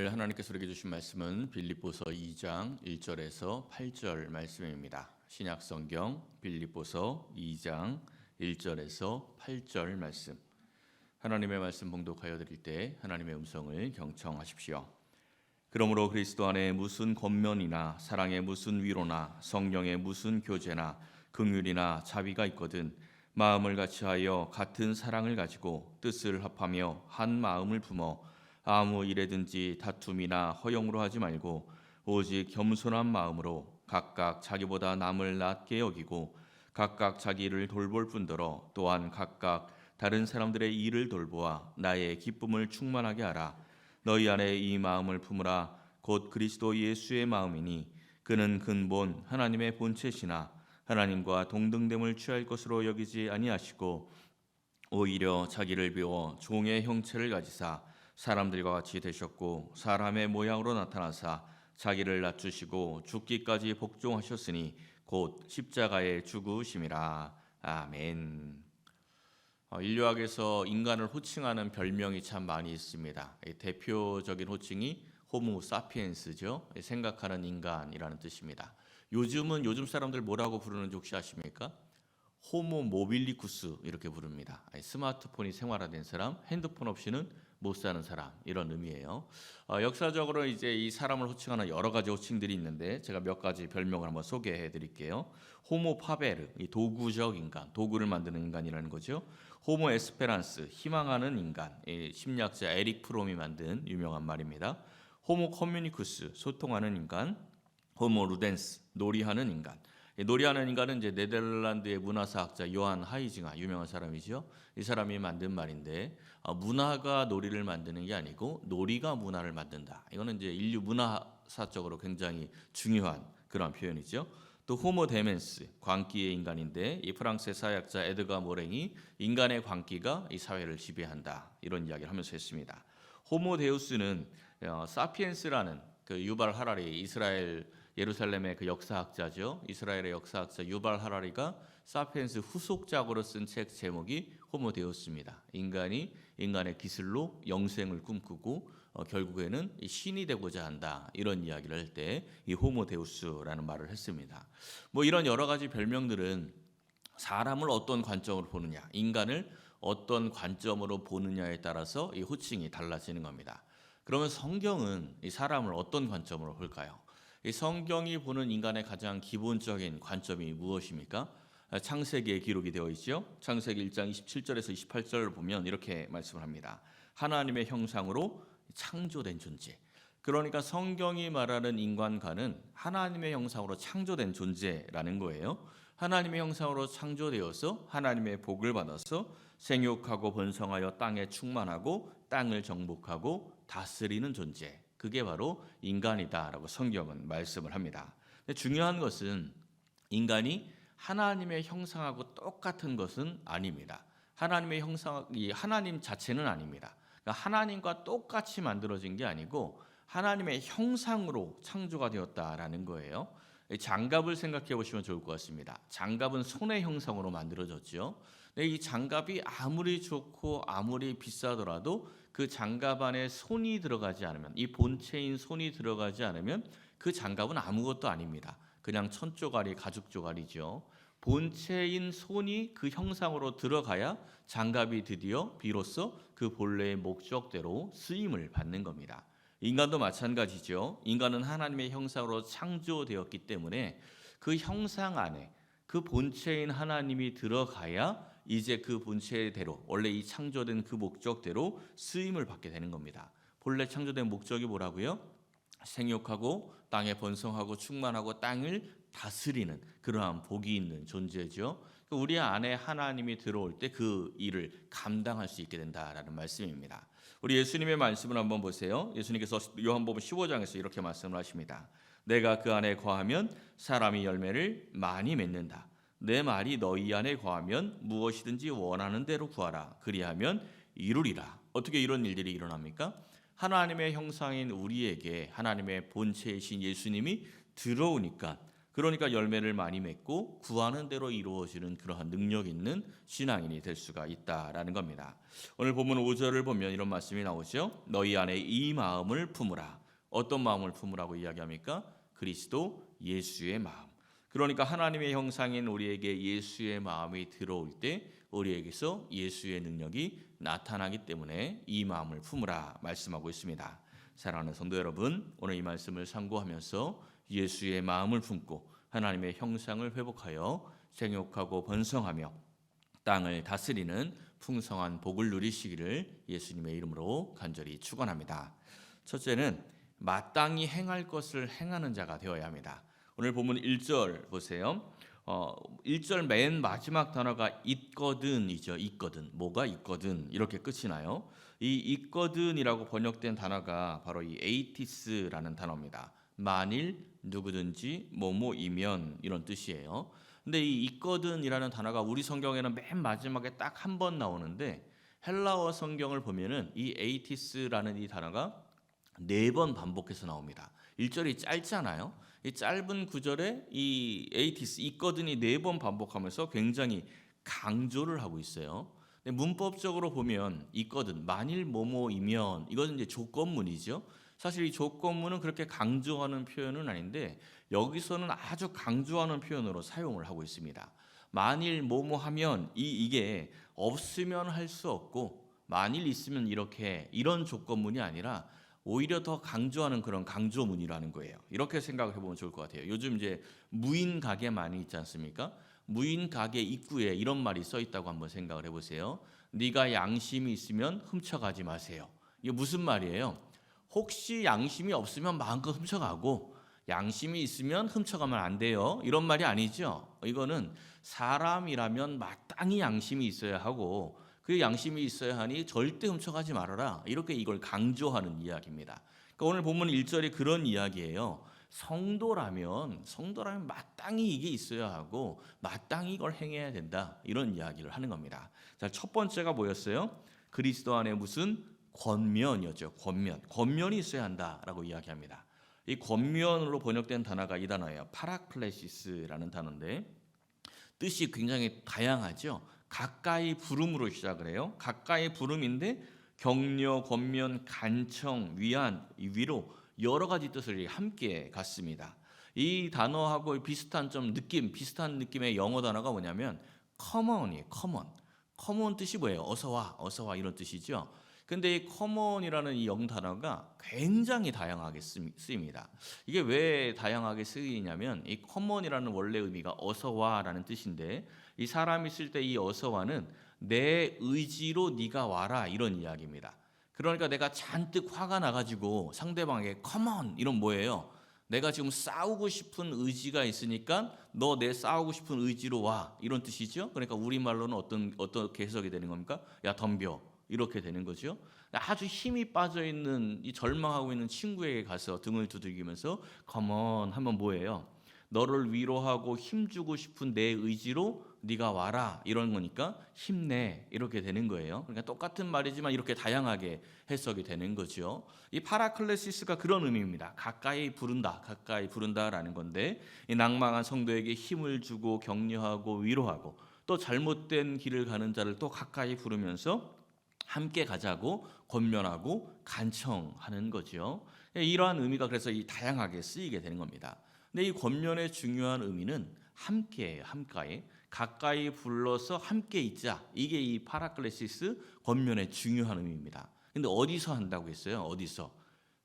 오늘 하나님께서 우리에게 주신 말씀은 빌립보서 2장 1절에서 8절 말씀입니다. 신약성경 빌립보서 2장 1절에서 8절 말씀. 하나님의 말씀 봉독하여 드릴 때 하나님의 음성을 경청하십시오. 그러므로 그리스도 안에 무슨 권면이나 사랑의 무슨 위로나 성령의 무슨 교제나 긍휼이나 자비가 있거든 마음을 같이하여 같은 사랑을 가지고 뜻을 합하며 한 마음을 품어 아무 일에든지 다툼이나 허용으로 하지 말고 오직 겸손한 마음으로 각각 자기보다 남을 낮게 여기고 각각 자기 일을 돌볼 뿐더러 또한 각각 다른 사람들의 일을 돌보아 나의 기쁨을 충만하게 하라. 너희 안에 이 마음을 품으라. 곧 그리스도 예수의 마음이니 그는 근본 하나님의 본체시나 하나님과 동등됨을 취할 것으로 여기지 아니하시고 오히려 자기를 비워 종의 형체를 가지사 사람들과 같이 되셨고 사람의 모양으로 나타나사 자기를 낮추시고 죽기까지 복종하셨으니 곧 십자가에 죽으심이라. 아멘. 인류학에서 인간을 호칭하는 별명이 참 많이 있습니다. 대표적인 호칭이 호모 사피엔스죠. 생각하는 인간이라는 뜻입니다. 요즘 사람들 뭐라고 부르는지 혹시 아십니까? 호모 모빌리쿠스 이렇게 부릅니다. 스마트폰이 생활화된 사람, 핸드폰 없이는 못 사는 사람, 이런 의미예요. 역사적으로 이제 이 사람을 호칭하는 여러 가지 호칭들이 있는데 제가 몇 가지 별명을 한번 소개해 드릴게요. 호모 파베르, 이 도구적 인간, 도구를 만드는 인간이라는 거죠. 호모 에스페란스, 희망하는 인간, 심리학자 에릭 프롬이 만든 유명한 말입니다. 호모 커뮤니쿠스, 소통하는 인간. 호모 루덴스, 놀이하는 인간. 놀이하는 인간은 이제 네덜란드의 문화사학자 요한 하이징하, 유명한 사람이죠. 이 사람이 만든 말인데 문화가 놀이를 만드는 게 아니고 놀이가 문화를 만든다. 이거는 이제 인류 문화사적으로 굉장히 중요한 그런 표현이죠. 또 호모 데멘스, 광기의 인간인데 이 프랑스의 사회학자 에드가 모랭이 인간의 광기가 이 사회를 지배한다, 이런 이야기를 하면서 했습니다. 호모 데우스는 사피엔스라는 그 유발 하라리, 이스라엘 예루살렘의 그 역사학자죠. 이스라엘의 역사학자 유발 하라리가 사피엔스 후속작으로 쓴 책 제목이 호모 데우스입니다. 인간이 인간의 기술로 영생을 꿈꾸고 결국에는 신이 되고자 한다, 이런 이야기를 할 때 이 호모 데우스라는 말을 했습니다. 뭐 이런 여러 가지 별명들은 사람을 어떤 관점으로 보느냐, 인간을 어떤 관점으로 보느냐에 따라서 이 호칭이 달라지는 겁니다. 그러면 성경은 이 사람을 어떤 관점으로 볼까요? 이 성경이 보는 인간의 가장 기본적인 관점이 무엇입니까? 창세기에 기록이 되어 있죠. 창세기 1장 27절에서 28절을 보면 이렇게 말씀을 합니다. 하나님의 형상으로 창조된 존재. 그러니까 성경이 말하는 인간과는 하나님의 형상으로 창조된 존재라는 거예요. 하나님의 형상으로 창조되어서 하나님의 복을 받아서 생육하고 번성하여 땅에 충만하고 땅을 정복하고 다스리는 존재. 그게 바로 인간이다라고 성경은 말씀을 합니다. 근데 중요한 것은 인간이 하나님의 형상하고 똑같은 것은 아닙니다. 하나님의 형상이 하나님 자체는 아닙니다. 그러니까 하나님과 똑같이 만들어진 게 아니고 하나님의 형상으로 창조가 되었다라는 거예요. 장갑을 생각해 보시면 좋을 것 같습니다. 장갑은 손의 형상으로 만들어졌죠. 근데 이 장갑이 아무리 좋고 아무리 비싸더라도 그 장갑 안에 손이 들어가지 않으면, 이 본체인 손이 들어가지 않으면 그 장갑은 아무것도 아닙니다. 그냥 천조가리, 가죽조가리죠. 본체인 손이 그 형상으로 들어가야 장갑이 드디어 비로소 그 본래의 목적대로 쓰임을 받는 겁니다. 인간도 마찬가지죠. 인간은 하나님의 형상으로 창조되었기 때문에 그 형상 안에 그 본체인 하나님이 들어가야 이제 그 본체대로, 원래 이 창조된 그 목적대로 쓰임을 받게 되는 겁니다. 본래 창조된 목적이 뭐라고요? 생육하고 땅에 번성하고 충만하고 땅을 다스리는 그러한 복이 있는 존재죠. 우리 안에 하나님이 들어올 때 그 일을 감당할 수 있게 된다라는 말씀입니다. 우리 예수님의 말씀을 한번 보세요. 예수님께서 요한복음 15장에서 이렇게 말씀을 하십니다. 내가 그 안에 거하면 사람이 열매를 많이 맺는다. 내 말이 너희 안에 거하면 무엇이든지 원하는 대로 구하라. 그리하면 이루리라. 어떻게 이런 일들이 일어납니까? 하나님의 형상인 우리에게 하나님의 본체이신 예수님이 들어오니까 그러니까 열매를 많이 맺고 구하는 대로 이루어지는 그러한 능력 있는 신앙인이 될 수가 있다라는 겁니다. 오늘 본문 5절을 보면 이런 말씀이 나오죠. 너희 안에 이 마음을 품으라. 어떤 마음을 품으라고 이야기합니까? 그리스도 예수의 마음. 그러니까 하나님의 형상인 우리에게 예수의 마음이 들어올 때 우리에게서 예수의 능력이 나타나기 때문에 이 마음을 품으라 말씀하고 있습니다. 사랑하는 성도 여러분, 오늘 이 말씀을 상고하면서 예수의 마음을 품고 하나님의 형상을 회복하여 생육하고 번성하며 땅을 다스리는 풍성한 복을 누리시기를 예수님의 이름으로 간절히 축원합니다. 첫째는 마땅히 행할 것을 행하는 자가 되어야 합니다. 오늘 본문 1절 보세요. 1절 맨 마지막 단어가 있거든이죠. 있거든. 뭐가 있거든 이렇게 끝이 나요. 이 있거든이라고 번역된 단어가 바로 이 에이티스라는 단어입니다. 만일 누구든지 뭐뭐이면 이런 뜻이에요. 근데 이 있거든이라는 단어가 우리 성경에는 맨 마지막에 딱 한 번 나오는데 헬라어 성경을 보면은 이 에이티스라는 이 단어가 4번 반복해서 나옵니다. 1절이 짧잖아요. 이 짧은 구절에 이 에이티스 있거든이 4번 반복하면서 굉장히 강조를 하고 있어요. 근데 문법적으로 보면 있거든 만일 뭐뭐이면 이것은 이제 조건문이죠. 사실 이 조건문은 그렇게 강조하는 표현은 아닌데 여기서는 아주 강조하는 표현으로 사용을 하고 있습니다. 만일 뭐뭐 하면 이게 없으면 할 수 없고 만일 있으면 이렇게 이런 조건문이 아니라 오히려 더 강조하는 그런 강조문이라는 거예요. 이렇게 생각을 해보면 좋을 것 같아요. 요즘 이제 무인 가게 많이 있지 않습니까? 무인 가게 입구에 이런 말이 써 있다고 한번 생각을 해보세요. 네가 양심이 있으면 훔쳐가지 마세요. 이게 무슨 말이에요? 혹시 양심이 없으면 마음껏 훔쳐가고 양심이 있으면 훔쳐가면 안 돼요. 이런 말이 아니죠. 이거는 사람이라면 마땅히 양심이 있어야 하고 그 양심이 있어야 하니 절대 훔쳐가지 말아라. 이렇게 이걸 강조하는 이야기입니다. 그러니까 오늘 본문 1절이 그런 이야기예요. 성도라면 마땅히 이게 있어야 하고 마땅히 이걸 행해야 된다. 이런 이야기를 하는 겁니다. 자, 첫 번째가 뭐였어요? 그리스도 안에 무슨 권면이었죠. 권면이 있어야 한다라고 이야기합니다. 이 권면으로 번역된 단어가 이 단어예요. 파라클레시스라는 단어인데 뜻이 굉장히 다양하죠. 가까이 부름으로 시작을 해요. 가까이 부름인데 격려, 권면, 간청, 위안, 위로 여러 가지 뜻을 함께 갖습니다. 이 단어하고 비슷한 비슷한 느낌의 영어 단어가 뭐냐면 common이에요. common 뜻이 뭐예요? 어서 와 이런 뜻이죠. 근데 이 common이라는 이 영 단어가 굉장히 다양하게 쓰입니다. 이게 왜 다양하게 쓰이냐면 이 common이라는 원래 의미가 어서 와라는 뜻인데 이 사람이 쓸 때 이 어서 와는 내 의지로 네가 와라 이런 이야기입니다. 그러니까 내가 잔뜩 화가 나가지고 상대방에게 come on 이런 뭐예요? 내가 지금 싸우고 싶은 의지가 있으니까 너 내 싸우고 싶은 의지로 와 이런 뜻이죠. 그러니까 우리말로는 어떻게 해석이 되는 겁니까? 야 덤벼 이렇게 되는 거죠. 아주 힘이 빠져 있는 이 절망하고 있는 친구에게 가서 등을 두들기면서 come on 하면 뭐예요? 너를 위로하고 힘주고 싶은 내 의지로 네가 와라 이런 거니까 힘내 이렇게 되는 거예요. 그러니까 똑같은 말이지만 이렇게 다양하게 해석이 되는 거죠. 이 파라클레시스가 그런 의미입니다. 가까이 부른다라는 건데 이 낭망한 성도에게 힘을 주고 격려하고 위로하고 또 잘못된 길을 가는 자를 또 가까이 부르면서 함께 가자고 권면하고 간청하는 거죠. 이러한 의미가 그래서 이 다양하게 쓰이게 되는 겁니다. 근데 이 권면의 중요한 의미는 함께예요. 가까이 불러서 함께 있자. 이게 이 파라클레시스 권면의 중요한 의미입니다. 근데 어디서 한다고 했어요? 어디서?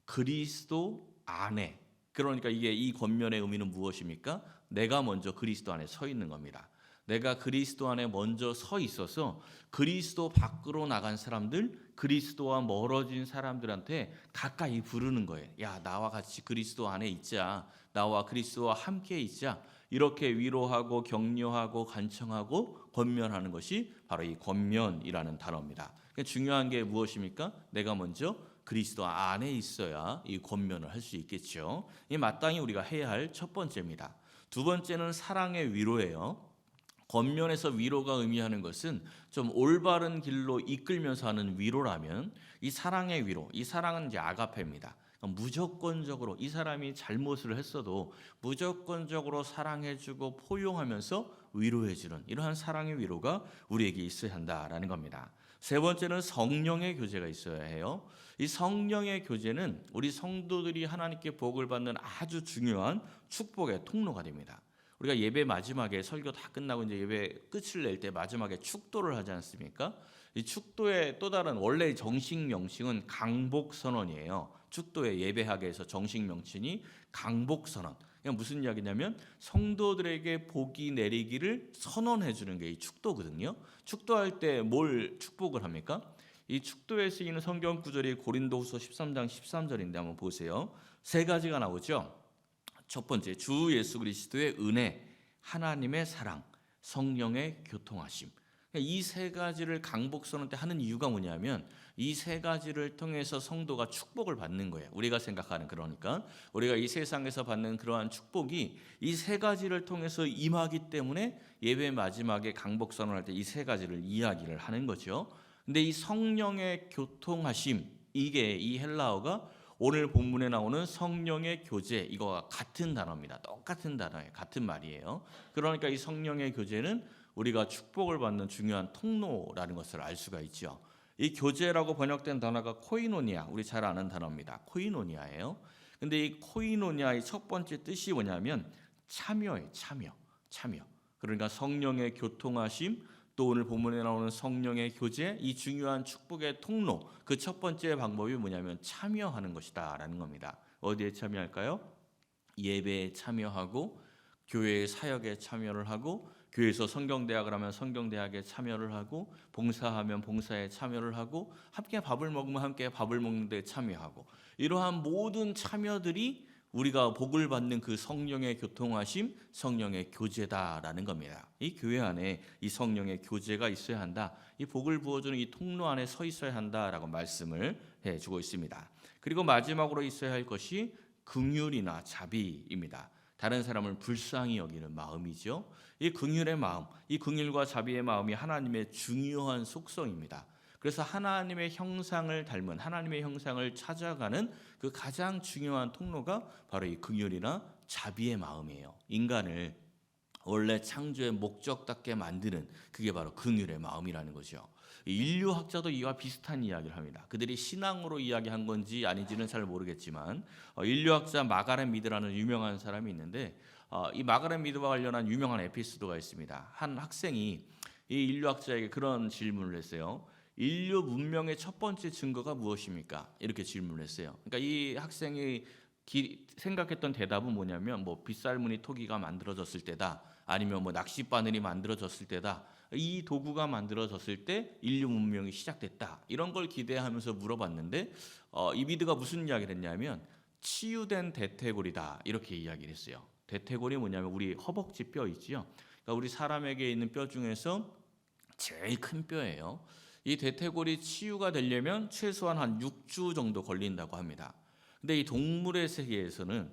그리스도 안에. 그러니까 이게 이 권면의 의미는 무엇입니까? 내가 먼저 그리스도 안에 서 있는 겁니다. 내가 그리스도 안에 먼저 서 있어서 그리스도 밖으로 나간 사람들, 그리스도와 멀어진 사람들한테 가까이 부르는 거예요. 야, 나와 같이 그리스도 안에 있자. 나와 그리스도와 함께 있자. 이렇게 위로하고 격려하고 간청하고 권면하는 것이 바로 이 권면이라는 단어입니다. 중요한 게 무엇입니까? 내가 먼저 그리스도 안에 있어야 이 권면을 할 수 있겠죠. 이 마땅히 우리가 해야 할 첫 번째입니다. 두 번째는 사랑의 위로예요. 권면에서 위로가 의미하는 것은 좀 올바른 길로 이끌면서 하는 위로라면 이 사랑의 위로, 이 사랑은 이제 아가페입니다. 무조건적으로 이 사람이 잘못을 했어도 무조건적으로 사랑해주고 포용하면서 위로해주는 이러한 사랑의 위로가 우리에게 있어야 한다라는 겁니다. 세 번째는 성령의 교제가 있어야 해요. 이 성령의 교제는 우리 성도들이 하나님께 복을 받는 아주 중요한 축복의 통로가 됩니다. 우리가 예배 마지막에 설교 다 끝나고 이제 예배 끝을 낼 때 마지막에 축도를 하지 않습니까? 이 축도의 또 다른 원래 정식 명칭은 강복선언이에요. 축도의 예배학에서 정식 명칭이 강복선언. 그냥 무슨 이야기냐면 성도들에게 복이 내리기를 선언해 주는 게 이 축도거든요. 축도할 때 뭘 축복을 합니까? 이 축도에 쓰이는 성경 구절이 고린도후서 13장 13절인데 한번 보세요. 세 가지가 나오죠. 첫 번째, 주 예수 그리스도의 은혜, 하나님의 사랑, 성령의 교통하심. 이 세 가지를 강복선언 때 하는 이유가 뭐냐면 이 세 가지를 통해서 성도가 축복을 받는 거예요. 우리가 생각하는 그러니까 우리가 이 세상에서 받는 그러한 축복이 이 세 가지를 통해서 임하기 때문에 예배 마지막에 강복선언할 때 이 세 가지를 이야기를 하는 거죠. 근데 이 성령의 교통하심, 이게 이 헬라어가 오늘 본문에 나오는 성령의 교제, 이거와 같은 단어입니다. 똑같은 단어예요. 같은 말이에요. 그러니까 이 성령의 교제는 우리가 축복을 받는 중요한 통로라는 것을 알 수가 있죠. 이 교제라고 번역된 단어가 코이노니아, 우리 잘 아는 단어입니다. 코이노니아예요. 근데 이 코이노니아의 첫 번째 뜻이 뭐냐면 참여예요. 참여. 그러니까 성령의 교통하심, 또 오늘 본문에 나오는 성령의 교제, 이 중요한 축복의 통로, 그 첫 번째 방법이 뭐냐면 참여하는 것이다라는 겁니다. 어디에 참여할까요? 예배에 참여하고, 교회의 사역에 참여를 하고, 교회에서 성경대학을 하면 성경대학에 참여를 하고, 봉사하면 봉사에 참여를 하고, 함께 밥을 먹으면 함께 밥을 먹는 데 참여하고, 이러한 모든 참여들이 우리가 복을 받는 그 성령의 교통하심, 성령의 교제다라는 겁니다. 이 교회 안에 이 성령의 교제가 있어야 한다. 이 복을 부어주는 이 통로 안에 서 있어야 한다라고 말씀을 해주고 있습니다. 그리고 마지막으로 있어야 할 것이 긍휼이나 자비입니다. 다른 사람을 불쌍히 여기는 마음이죠. 이 긍휼의 마음, 이 긍휼과 자비의 마음이 하나님의 중요한 속성입니다. 그래서 하나님의 형상을 닮은, 하나님의 형상을 찾아가는 그 가장 중요한 통로가 바로 이 긍휼이나 자비의 마음이에요. 인간을 원래 창조의 목적답게 만드는 그게 바로 긍휼의 마음이라는 거죠. 인류학자도 이와 비슷한 이야기를 합니다. 그들이 신앙으로 이야기한 건지 아닌지는 잘 모르겠지만 인류학자 마가렛 미드라는 유명한 사람이 있는데 이 마가렛 미드와 관련한 유명한 에피소드가 있습니다. 한 학생이 이 인류학자에게 그런 질문을 했어요. 인류 문명의 첫 번째 증거가 무엇입니까? 이렇게 질문을 했어요. 그러니까 이 학생이 생각했던 대답은 뭐냐면 뭐 빗살무늬 토기가 만들어졌을 때다, 아니면 뭐 낚싯바늘이 만들어졌을 때다, 이 도구가 만들어졌을 때 인류 문명이 시작됐다, 이런 걸 기대하면서 물어봤는데 이 미드가 무슨 이야기를 했냐면 치유된 대퇴골이다, 이렇게 이야기를 했어요. 대퇴골이 뭐냐면 우리 허벅지 뼈 있지요. 그러니까 우리 사람에게 있는 뼈 중에서 제일 큰 뼈예요. 이 대퇴골이 치유가 되려면 최소한 한 6주 정도 걸린다고 합니다. 근데 이 동물의 세계에서는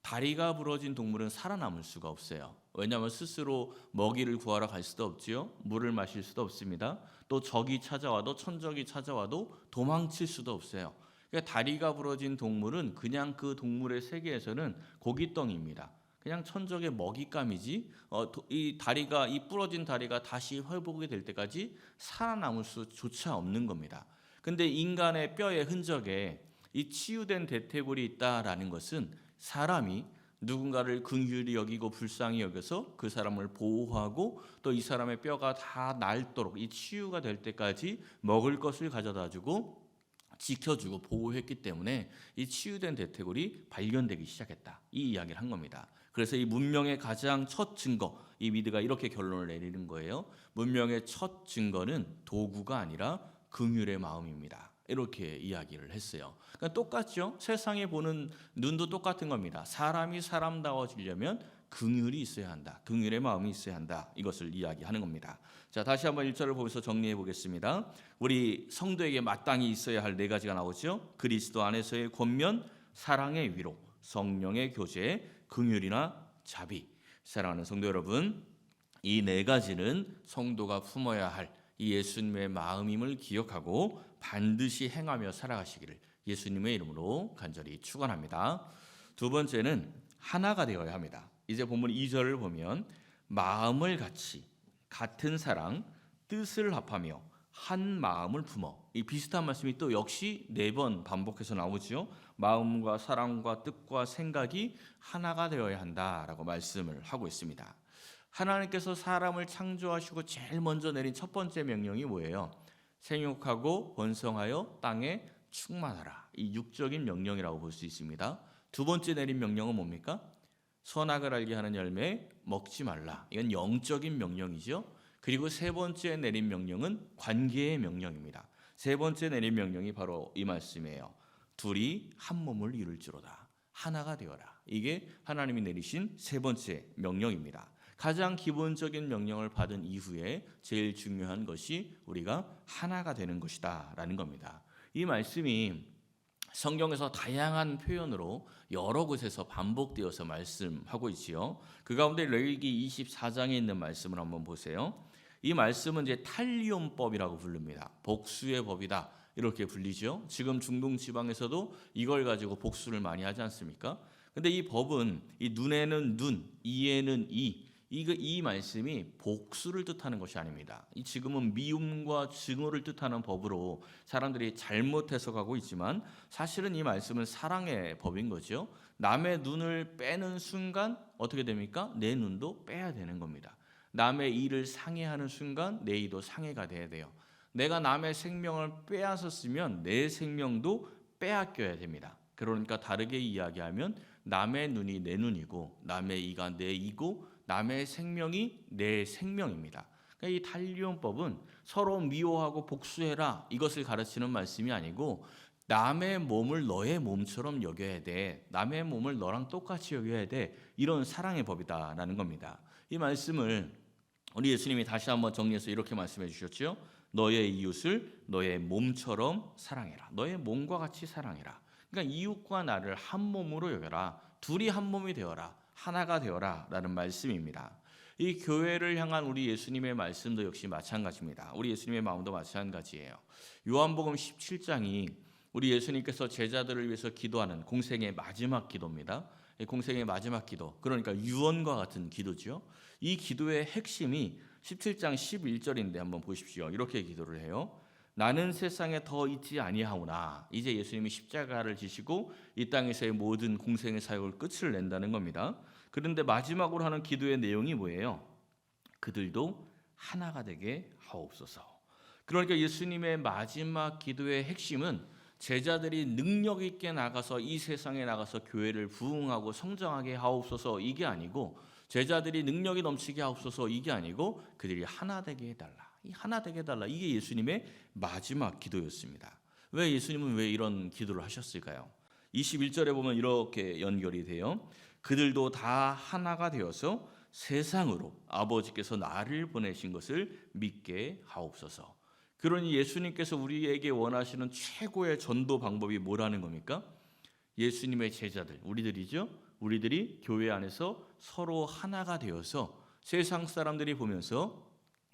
다리가 부러진 동물은 살아남을 수가 없어요. 왜냐하면 스스로 먹이를 구하러 갈 수도 없지요. 물을 마실 수도 없습니다. 또 적이 찾아와도, 천적이 찾아와도 도망칠 수도 없어요. 그러니까 다리가 부러진 동물은 그냥 그 동물의 세계에서는 고깃덩이입니다. 그냥 천적의 먹잇감이지 이 다리가, 이 부러진 다리가 다시 회복이 될 때까지 살아남을 수조차 없는 겁니다. 근데 인간의 뼈의 흔적에 이 치유된 대퇴골이 있다라는 것은 사람이 누군가를 긍휼히 여기고 불쌍히 여겨서 그 사람을 보호하고 또 이 사람의 뼈가 다 닳도록, 이 치유가 될 때까지 먹을 것을 가져다 주고 지켜주고 보호했기 때문에 이 치유된 대퇴골이 발견되기 시작했다, 이 이야기를 한 겁니다. 그래서 이 문명의 가장 첫 증거, 이 미드가 이렇게 결론을 내리는 거예요. 문명의 첫 증거는 도구가 아니라 긍휼의 마음입니다, 이렇게 이야기를 했어요. 그러니까 똑같죠. 세상에 보는 눈도 똑같은 겁니다. 사람이 사람다워지려면 긍휼이 있어야 한다, 긍휼의 마음이 있어야 한다, 이것을 이야기하는 겁니다. 자, 다시 한번 1절을 보면서 정리해 보겠습니다. 우리 성도에게 마땅히 있어야 할 네 가지가 나오죠. 그리스도 안에서의 권면, 사랑의 위로, 성령의 교제, 긍휼이나 자비. 사랑하는 성도 여러분, 이 네 가지는 성도가 품어야 할 이 예수님의 마음임을 기억하고 반드시 행하며 살아가시기를 예수님의 이름으로 간절히 축원합니다. 두 번째는 하나가 되어야 합니다. 이제 본문 2절을 보면 마음을 같이 같은 사랑 뜻을 합하며 한 마음을 품어, 이 비슷한 말씀이 또 역시 4번 반복해서 나오죠. 마음과 사랑과 뜻과 생각이 하나가 되어야 한다라고 말씀을 하고 있습니다. 하나님께서 사람을 창조하시고 제일 먼저 내린 첫 번째 명령이 뭐예요? 생육하고 번성하여 땅에 충만하라. 이 육적인 명령이라고 볼 수 있습니다. 두 번째 내린 명령은 뭡니까? 선악을 알게 하는 열매 먹지 말라. 이건 영적인 명령이죠. 그리고 세 번째 내린 명령은 관계의 명령입니다. 세 번째 내린 명령이 바로 이 말씀이에요. 둘이 한 몸을 이룰지로다. 하나가 되어라. 이게 하나님이 내리신 세 번째 명령입니다. 가장 기본적인 명령을 받은 이후에 제일 중요한 것이 우리가 하나가 되는 것이다 라는 겁니다. 이 말씀이 성경에서 다양한 표현으로 여러 곳에서 반복되어서 말씀하고 있지요. 그 가운데 레위기 24장에 있는 말씀을 한번 보세요. 이 말씀은 이제 탈리온법이라고 부릅니다. 복수의 법이다 이렇게 불리죠. 지금 중동 지방에서도 이걸 가지고 복수를 많이 하지 않습니까? 근데 이 법은 이 눈에는 눈, 이에는 이 말씀이 복수를 뜻하는 것이 아닙니다. 이 지금은 미움과 증오를 뜻하는 법으로 사람들이 잘못 해석하고 있지만 사실은 이 말씀은 사랑의 법인 거죠. 남의 눈을 빼는 순간 어떻게 됩니까? 내 눈도 빼야 되는 겁니다. 남의 이를 상해하는 순간 내 이도 상해가 돼야 돼요. 내가 남의 생명을 빼앗았으면 내 생명도 빼앗겨야 됩니다. 그러니까 다르게 이야기하면 남의 눈이 내 눈이고 남의 이가 내 이고 남의 생명이 내 생명입니다. 그러니까 이 탈리온법은 서로 미워하고 복수해라 이것을 가르치는 말씀이 아니고 남의 몸을 너의 몸처럼 여겨야 돼. 남의 몸을 너랑 똑같이 여겨야 돼. 이런 사랑의 법이다라는 겁니다. 이 말씀을 우리 예수님이 다시 한번 정리해서 이렇게 말씀해 주셨죠. 너의 이웃을 너의 몸처럼 사랑해라. 너의 몸과 같이 사랑해라. 그러니까 이웃과 나를 한 몸으로 여겨라. 둘이 한 몸이 되어라. 하나가 되어라 라는 말씀입니다. 이 교회를 향한 우리 예수님의 말씀도 역시 마찬가지입니다. 우리 예수님의 마음도 마찬가지예요. 요한복음 17장이 우리 예수님께서 제자들을 위해서 기도하는 공생의 마지막 기도입니다. 공생의 마지막 기도, 그러니까 유언과 같은 기도죠. 이 기도의 핵심이 17장 11절인데 한번 보십시오. 이렇게 기도를 해요. 나는 세상에 더 있지 아니하오나. 이제 예수님이 십자가를 지시고 이 땅에서의 모든 공생의 사역을 끝을 낸다는 겁니다. 그런데 마지막으로 하는 기도의 내용이 뭐예요? 그들도 하나가 되게 하옵소서. 그러니까 예수님의 마지막 기도의 핵심은 제자들이 능력 있게 나가서 이 세상에 나가서 교회를 부흥하고 성장하게 하옵소서 이게 아니고, 제자들이 능력이 넘치게 하옵소서 이게 아니고 그들이 하나 되게 해달라. 이 하나 되게 해달라. 이게 예수님의 마지막 기도였습니다. 왜 예수님은 왜 이런 기도를 하셨을까요? 21절에 보면 이렇게 연결이 돼요. 그들도 다 하나가 되어서 세상으로 아버지께서 나를 보내신 것을 믿게 하옵소서. 그러니 예수님께서 우리에게 원하시는 최고의 전도 방법이 뭐라는 겁니까? 예수님의 제자들, 우리들이죠. 우리들이 교회 안에서 서로 하나가 되어서 세상 사람들이 보면서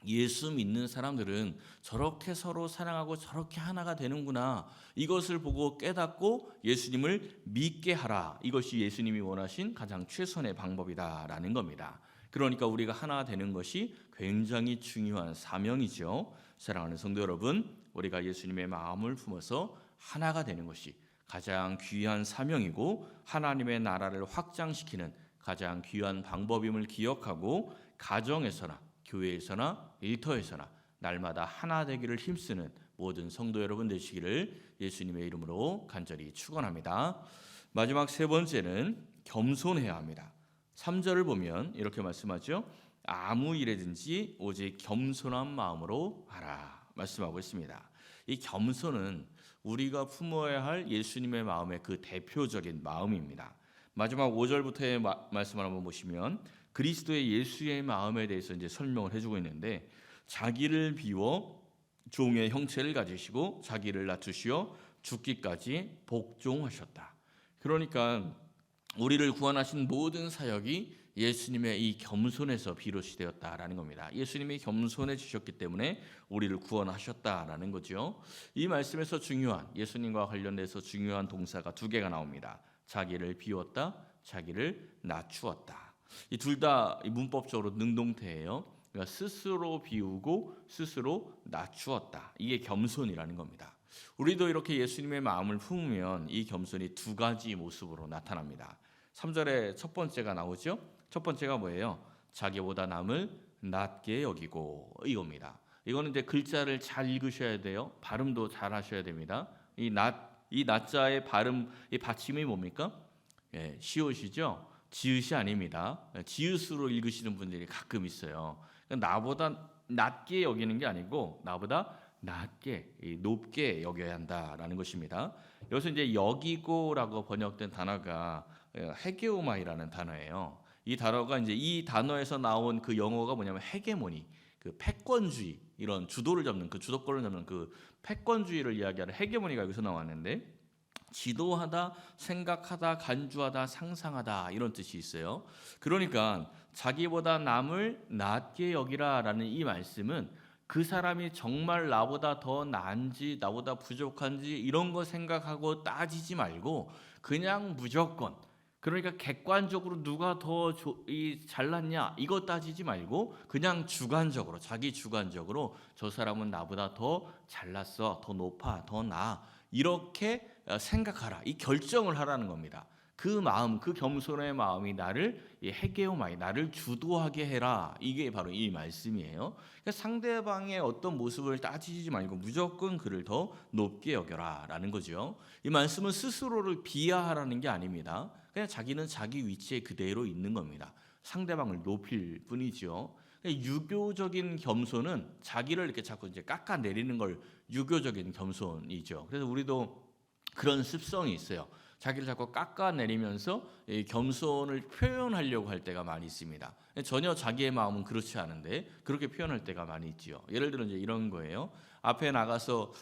예수 믿는 사람들은 저렇게 서로 사랑하고 저렇게 하나가 되는구나, 이것을 보고 깨닫고 예수님을 믿게 하라. 이것이 예수님이 원하신 가장 최선의 방법이다라는 겁니다. 그러니까 우리가 하나 되는 것이 굉장히 중요한 사명이죠. 사랑하는 성도 여러분, 우리가 예수님의 마음을 품어서 하나가 되는 것이 가장 귀한 사명이고 하나님의 나라를 확장시키는 가장 귀한 방법임을 기억하고 가정에서나 교회에서나 일터에서나 날마다 하나 되기를 힘쓰는 모든 성도 여러분 되시기를 예수님의 이름으로 간절히 축원합니다. 마지막 세 번째는 겸손해야 합니다. 3절을 보면 이렇게 말씀하죠. 아무 일에든지 오직 겸손한 마음으로 하라 말씀하고 있습니다. 이 겸손은 우리가 품어야 할 예수님의 마음의 그 대표적인 마음입니다. 마지막 5절부터의 말씀을 한번 보시면 그리스도의 예수의 마음에 대해서 이제 설명을 해주고 있는데, 자기를 비워 종의 형체를 가지시고 자기를 낮추시어 죽기까지 복종하셨다. 그러니까 우리를 구원하신 모든 사역이 예수님의 이 겸손에서 비롯이 되었다라는 겁니다. 예수님이 겸손해지셨기 때문에 우리를 구원하셨다라는 거죠. 이 말씀에서 중요한, 예수님과 관련돼서 중요한 동사가 두 개가 나옵니다. 자기를 비웠다, 자기를 낮추었다. 이 둘 다 문법적으로 능동태예요. 그러니까 스스로 비우고 스스로 낮추었다. 이게 겸손이라는 겁니다. 우리도 이렇게 예수님의 마음을 품으면 이 겸손이 두 가지 모습으로 나타납니다. 3절에 첫 번째가 나오죠. 첫 번째가 뭐예요? 자기보다 남을 낮게 여기고, 이겁니다. 이거는 이제 글자를 잘 읽으셔야 돼요. 발음도 잘 하셔야 됩니다. 이 낮자의 발음, 이 받침이 뭡니까? 시옷이죠. 지읒이 아닙니다. 지읒으로 읽으시는 분들이 가끔 있어요. 그러니까 나보다 낮게 여기는 게 아니고 나보다 낮게, 높게 여겨야 한다라는 것입니다. 여기서 이제 여기고라고 번역된 단어가 헤게오마이라는 단어예요. 이 단어가 이제 이 단어에서 나온 그 영어가 뭐냐면 헤게모니, 그 패권주의, 이런 주도를 잡는, 그 주도권을 잡는 그 패권주의를 이야기하는 헤게모니가 여기서 나왔는데, 지도하다, 생각하다, 간주하다, 상상하다, 이런 뜻이 있어요. 그러니까 자기보다 남을 낮게 여기라라는 이 말씀은 그 사람이 정말 나보다 더 나은지, 나보다 부족한지 이런 거 생각하고 따지지 말고 그냥 무조건, 그러니까 객관적으로 누가 더 잘났냐 이거 따지지 말고 그냥 주관적으로, 자기 주관적으로 저 사람은 나보다 더 잘났어, 더 높아, 더 나아, 이렇게 생각하라, 이 결정을 하라는 겁니다. 그 마음, 그 겸손의 마음이 나를 헤게오마이, 나를 주도하게 해라, 이게 바로 이 말씀이에요. 그러니까 상대방의 어떤 모습을 따지지 말고 무조건 그를 더 높게 여겨라 라는 거죠. 이 말씀은 스스로를 비하하라는 게 아닙니다. 그냥 자기는 자기 위치에 그대로 있는 겁니다. 상대방을 높일 뿐이죠. 유교적인 겸손은 자기를 이렇게 자꾸 이제 깎아내리는 걸 유교적인 겸손이죠. 그래서 우리도 그런 습성이 있어요. 자기를 자꾸 깎아내리면서 겸손을 표현하려고 할 때가 많이 있습니다. 전혀 자기의 마음은 그렇지 않은데 그렇게 표현할 때가 많이 있지요. 예를 들어 이제 이런 거예요. 앞에 나가서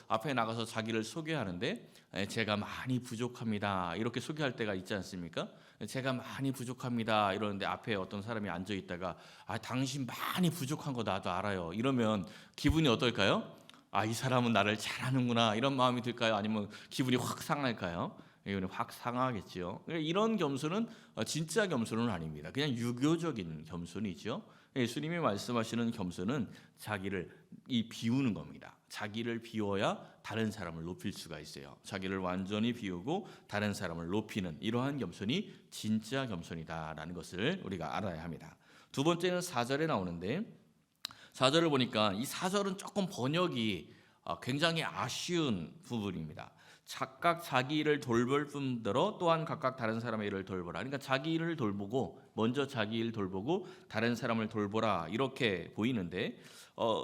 자기를 소개하는데 제가 많이 부족합니다, 이렇게 소개할 때가 있지 않습니까? 제가 많이 부족합니다 이러는데 앞에 어떤 사람이 앉아 있다가 당신 많이 부족한 거 나도 알아요, 이러면 기분이 어떨까요? 이 사람은 나를 잘하는구나, 이런 마음이 들까요? 아니면 기분이 확 상할까요? 이건 확 상하겠죠. 이런 겸손은 진짜 겸손은 아닙니다. 그냥 유교적인 겸손이죠. 예수님이 말씀하시는 겸손은 자기를 비우는 겁니다. 자기를 비워야 다른 사람을 높일 수가 있어요. 자기를 완전히 비우고 다른 사람을 높이는 이러한 겸손이 진짜 겸손이다라는 것을 우리가 알아야 합니다. 두 번째는 4절에 나오는데, 4절을 보니까 이 4절은 조금 번역이 굉장히 아쉬운 부분입니다. 각각 자기 일을 돌볼 뿐더러 또한 각각 다른 사람의 일을 돌보라. 그러니까 자기 일을 돌보고, 먼저 자기 일 돌보고 다른 사람을 돌보라, 이렇게 보이는데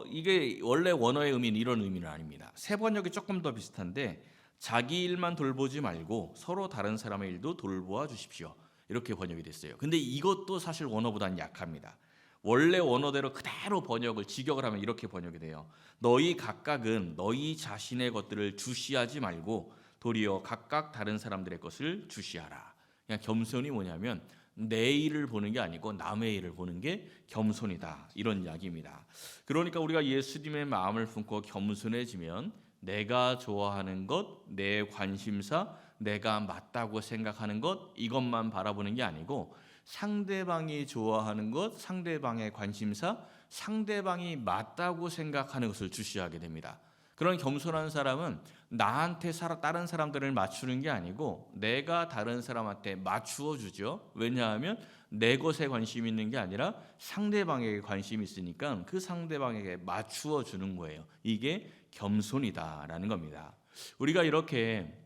이게 원래 원어의 의미는 이런 의미는 아닙니다. 새 번역이 조금 더 비슷한데, 자기 일만 돌보지 말고 서로 다른 사람의 일도 돌보아 주십시오, 이렇게 번역이 됐어요. 근데 이것도 사실 원어보다는 약합니다. 원래 원어대로 그대로 번역을 직역을 하면 이렇게 번역이 돼요. 너희 각각은 너희 자신의 것들을 주시하지 말고 도리어 각각 다른 사람들의 것을 주시하라. 그냥 겸손이 뭐냐면 내 일을 보는 게 아니고 남의 일을 보는 게 겸손이다, 이런 이야기입니다. 그러니까 우리가 예수님의 마음을 품고 겸손해지면 내가 좋아하는 것, 내 관심사, 내가 맞다고 생각하는 것, 이것만 바라보는 게 아니고 상대방이 좋아하는 것, 상대방의 관심사, 상대방이 맞다고 생각하는 것을 주시하게 됩니다. 그런 겸손한 사람은 나한테 다른 사람들을 맞추는 게 아니고 내가 다른 사람한테 맞추어 주죠. 왜냐하면 내 것에 관심이 있는 게 아니라 상대방에게 관심이 있으니까 그 상대방에게 맞추어 주는 거예요. 이게 겸손이다라는 겁니다. 우리가 이렇게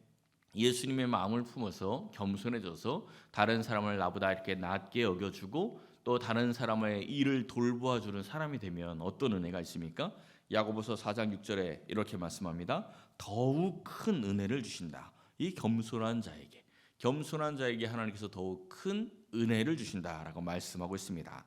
예수님의 마음을 품어서 겸손해져서 다른 사람을 나보다 이렇게 낮게 여겨주고 또 다른 사람의 일을 돌보아주는 사람이 되면 어떤 은혜가 있습니까? 야고보서 4장 6절에 이렇게 말씀합니다. 더욱 큰 은혜를 주신다. 이 겸손한 자에게 하나님께서 더욱 큰 은혜를 주신다라고 말씀하고 있습니다.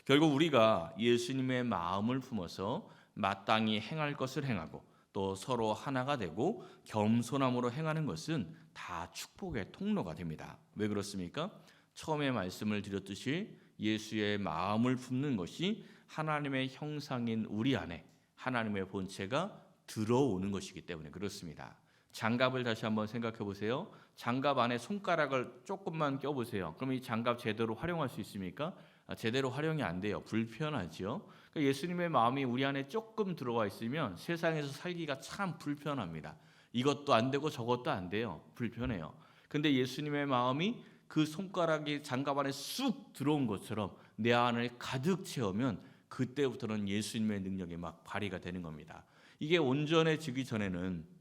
결국 우리가 예수님의 마음을 품어서 마땅히 행할 것을 행하고 또 서로 하나가 되고 겸손함으로 행하는 것은 다 축복의 통로가 됩니다. 왜 그렇습니까? 처음에 말씀을 드렸듯이 예수의 마음을 품는 것이 하나님의 형상인 우리 안에 하나님의 본체가 들어오는 것이기 때문에 그렇습니다. 장갑을 다시 한번 생각해 보세요. 장갑 안에 손가락을 조금만 껴보세요. 그럼 이 장갑 제대로 활용할 수 있습니까? 제대로 활용이 안 돼요. 불편하죠. 그러니까 예수님의 마음이 우리 안에 조금 들어와 있으면 세상에서 살기가 참 불편합니다. 이것도 안 되고 저것도 안 돼요. 불편해요. 근데 예수님의 마음이 그 손가락이 장갑 안에 쑥 들어온 것처럼 내 안을 가득 채우면 그때부터는 예수님의 능력이 막 발휘가 되는 겁니다. 이게 온전해지기 전에는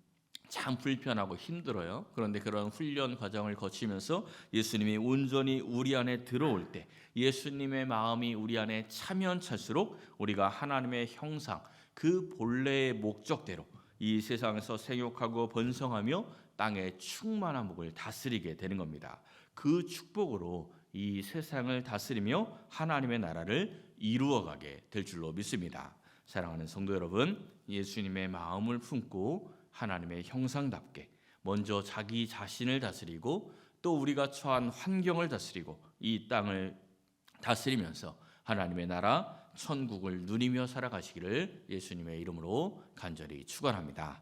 참 불편하고 힘들어요. 그런데 그런 훈련 과정을 거치면서 예수님이 온전히 우리 안에 들어올 때 예수님의 마음이 우리 안에 차면 찰수록 우리가 하나님의 형상, 그 본래의 목적대로 이 세상에서 생육하고 번성하며 땅의 충만한 복을 다스리게 되는 겁니다. 그 축복으로 이 세상을 다스리며 하나님의 나라를 이루어가게 될 줄로 믿습니다. 사랑하는 성도 여러분, 예수님의 마음을 품고 하나님의 형상답게 먼저 자기 자신을 다스리고 또 우리가 처한 환경을 다스리고 이 땅을 다스리면서 하나님의 나라 천국을 누리며 살아가시기를 예수님의 이름으로 간절히 축원합니다.